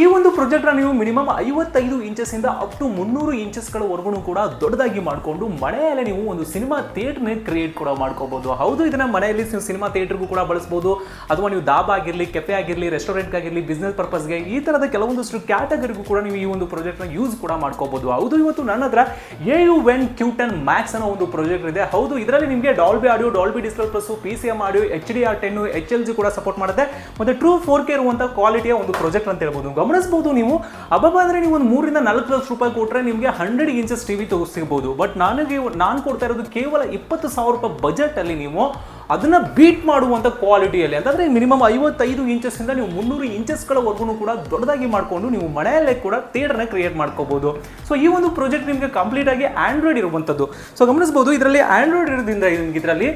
ಈ ಒಂದು ಪ್ರಾಜೆಕ್ಟ್ ನೀವು ಮಿನಿಮಮ್ 55 ಇಂಚಸ್ ಇಂದ ಅಪ್ ಟು 300 ಇಂಚಸ್ಗಳವರೆಗೂ ಕೂಡ ದೊಡ್ಡದಾಗಿ ಮಾಡಿಕೊಂಡು ಮನೆಯಲ್ಲೇ ನೀವು ಒಂದು ಸಿನಿಮಾ ಥಿಯೇಟರ್ನ ಕ್ರಿಯೇಟ್ ಕೂಡ ಮಾಡ್ಕೋಬಹುದು. ಹೌದು, ಇದನ್ನ ಮನೆಯಲ್ಲಿ ನೀವು ಸಿನಿಮಾ ಥಿಯೇಟರ್ಗೂ ಕೂಡ ಬಳಸಬಹುದು, ಅಥವಾ ನೀವು ದಾಬಾ ಆಗಿರಲಿ, ಕೆಫೆ ಆಗಿರಲಿ, ರೆಸ್ಟೋರೆಂಟ್ ಆಗಿರಲಿ, ಬಿಸ್ನೆಸ್ ಪರ್ಪಸ್ಗೆ ಈ ತರದ ಕೆಲವೊಂದಷ್ಟು ಕ್ಯಾಟಗರಿಗೂ ಕೂಡ ನೀವು ಈ ಒಂದು ಪ್ರಾಜೆಕ್ಟ್ನ ಯೂಸ್ ಕೂಡ ಮಾಡ್ಕೋಬಹುದು. ಹೌದು, ಇವತ್ತು ನನ್ನ ಹತ್ರ AU1 Q10 Max ಅನ್ನೋ ಒಂದು ಪ್ರಾಜೆಕ್ಟ್ ಇದೆ. ಹೌದು, ಇದರಲ್ಲಿ ನಿಮಗೆ Dolby audio, Dolby digital plus, PCM audio, HDR10, HLG ಕೂಡ ಸಪೋರ್ಟ್ ಮಾಡುತ್ತೆ. ಮತ್ತೆ ಟ್ರೂ 4K ಇರುವಂತಹ ಕ್ವಾಲಿಟಿಯ ಒಂದು ಪ್ರಾಜೆಕ್ಟ್ ಅಂತ ಹೇಳ್ಬೋದು. ಗಮನಿಸಬಹುದು ನೀವು, ಅಬ್ಬಬ್ಬ ಅಂದ್ರೆ ನೀವು ಒಂದು 3 ರಿಂದ 4 ಲಕ್ಷ ರೂಪಾಯಿ ಕೊಟ್ಟರೆ ನಿಮಗೆ 100 ಇಂಚಸ್ ಟಿವಿ ಸಿಗಬಹುದು. ಬಟ್ ನಾನು ಕೊಡ್ತಾ ಇರೋದು ಕೇವಲ 20,000 ರೂಪಾಯಿ ಬಜೆಟ್ ಅಲ್ಲಿ ನೀವು ಅದನ್ನ ಬೀಟ್ ಮಾಡುವಂತ ಕ್ವಾಲಿಟಿಯಲ್ಲಿ, ಅಂತಂದ್ರೆ ಮಿನಿಮಮ್ 55 ಇಂಚಸ್ ಇಂದ ನೀವು 300 ಇಂಚಸ್ಗಳವರೆಗೂ ಕೂಡ ದೊಡ್ಡದಾಗಿ ಮಾಡಿಕೊಂಡು ನೀವು ಮನೆಯಲ್ಲೇ ಕೂಡ ಥಿಯೇಟರ್ನ ಕ್ರಿಯೇಟ್ ಮಾಡ್ಕೋಬಹುದು. ಸೊ ಈ ಒಂದು ಪ್ರಾಜೆಕ್ಟ್ ನಿಮಗೆ ಕಂಪ್ಲೀಟ್ ಆಗಿ ಆಂಡ್ರಾಯ್ಡ್ ಇರುವಂತದ್ದು. ಸೊ ಗಮನಿಸಬಹುದು, ಇದರಲ್ಲಿ ಆಂಡ್ರಾಯ್ಡ್ ಇರೋದ್ರಿಂದ ಇದರಲ್ಲಿ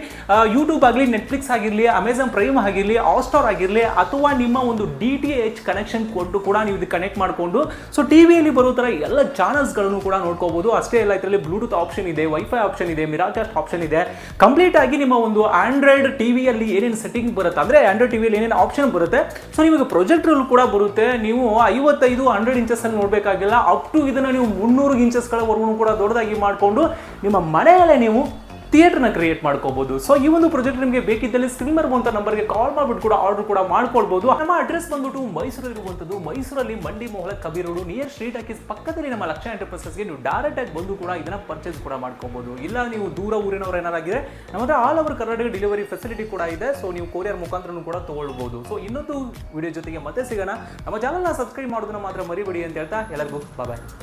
ಯೂಟ್ಯೂಬ್ ಆಗಲಿ, ನೆಟ್ಫ್ಲಿಕ್ಸ್ ಆಗಿರಲಿ, ಅಮೆಜಾನ್ ಪ್ರೈಮ್ ಆಗಿರಲಿ, ಹಾಟ್ಸ್ಟಾರ್ ಆಗಿರಲಿ, ಅಥವಾ ನಿಮ್ಮ ಒಂದು DTH ಕನೆಕ್ಷನ್ ಕೊಟ್ಟು ಕೂಡ ನೀವು ಇದು ಕನೆಕ್ಟ್ ಮಾಡಿಕೊಂಡು ಸೊ ಟಿವಿಯಲ್ಲಿ ಬರೋ ತರ ಎಲ್ಲ ಚಾನಲ್ಸ್ಗಳನ್ನು ಕೂಡ ನೋಡ್ಕೋಬಹುದು. ಅಷ್ಟೇ ಎಲ್ಲ, ಇದರಲ್ಲಿ ಬ್ಲೂಟೂತ್ ಆಪ್ಷನ್ ಇದೆ, ವೈಫೈ ಆಪ್ಷನ್ ಇದೆ, ಮಿರಾಕಾಸ್ಟ್ ಆಪ್ಷನ್ ಇದೆ. ಕಂಪ್ಲೀಟ್ ಆಗಿ ನಿಮ್ಮ ಒಂದು ಆಂಡ್ರಾಯ್ಡ್ ಟಿವಿಯಲ್ಲಿ ಏನೇನು ಸೆಟ್ಟಿಂಗ್ ಬರುತ್ತೆ, ಅಂದ್ರೆ ಆಂಡ್ರಾಯ್ಡ್ ಟಿವಿಯಲ್ಲಿ ಏನೇನು ಆಪ್ಷನ್ ಬರುತ್ತೆ, ಸೊ ನಿಮಗೆ ಪ್ರೊಜೆಕ್ಟರ್ ಕೂಡ ಬರುತ್ತೆ. ನೀವು 55-100 ಇಂಚಸ್ ಅಲ್ಲಿ ನೋಡಬೇಕಾಗಿಲ್ಲ, ಅಪ್ ಟು ಇದನ್ನ ನೀವು 300 ಇಂಚಸ್ಗಳವರೆಗೂ ಕೂಡ ದೊಡ್ಡದಾಗಿ ಮಾಡಿಕೊಂಡು ನಿಮ್ಮ ಮನೆಯಲ್ಲೇ ನೀವು ಥಿಯೇಟರ್ನ ಕ್ರಿಯೇಟ್ ಮಾಡ್ಕೋಬಹುದು. ಸೊ ಈ ಒಂದು ಪ್ರಾಜೆಕ್ಟ್ ನಿಮಗೆ ಬೇಕಿದ್ದಲ್ಲಿ ಸ್ಕ್ರೀನ್ ಬರುವಂತ ನಂಬರ್ಗೆ ಕಾಲ್ ಮಾಡ್ಬಿಟ್ಟು ಕೂಡ ಆರ್ಡರ್ ಕೂಡ ಮಾಡ್ಕೊಳ್ಬಹುದು. ನಮ್ಮ ಅಡ್ರೆಸ್ ಬಂದ್ಬಿಟ್ಟು ಮೈಸೂರು ಇರುವಂತದ್ದು, ಮೈಸೂರಲ್ಲಿ ಮಂಡಿ ಮೊಹಲ ಕಬೀರ್ ರೋಡ್ ನಿಯರ್ ಸ್ಟ್ರೀಟ್ ಹಾಕಿಸ್ ಪಕ್ಕದಲ್ಲಿ ನಮ್ಮ ಲಕ್ಷ ಎಂಟರ್ಪ್ರೈಸಸ್ಗೆ ನೀವು ಡೈರೆಕ್ಟ್ ಆಗಿ ಬಂದು ಕೂಡ ಇದನ್ನ ಪರ್ಚೇಸ್ ಕೂಡ ಮಾಡ್ಕೋಬಹುದು. ಇಲ್ಲ ನೀವು ದೂರ ಊರಿನವರು ಏನಾರಾಗಿದೆ, ನಮ್ಮ ಹತ್ರ all over Karnataka delivery facility ಕೂಡ ಇದೆ. ಸೊ ನೀವು ಕೊರಿಯರ್ ಮುಖಾಂತರ ಕೂಡ ತಗೊಳ್ಬಹುದು. ಸೊ ಇನ್ನೊಂದು ವಿಡಿಯೋ ಜೊತೆಗೆ ಮತ್ತೆ ಸಿಗೋಣ. ನಮ್ಮ ಚಾನಲ್ನ ಸಬ್ಸ್ಕ್ರೈಬ್ ಮಾಡೋದನ್ನ ಮಾತ್ರ ಮರಿಬೇಡಿ ಅಂತ ಹೇಳ್ತಾ ಎಲ್ಲರಿಗೂ ಬಾಯ್.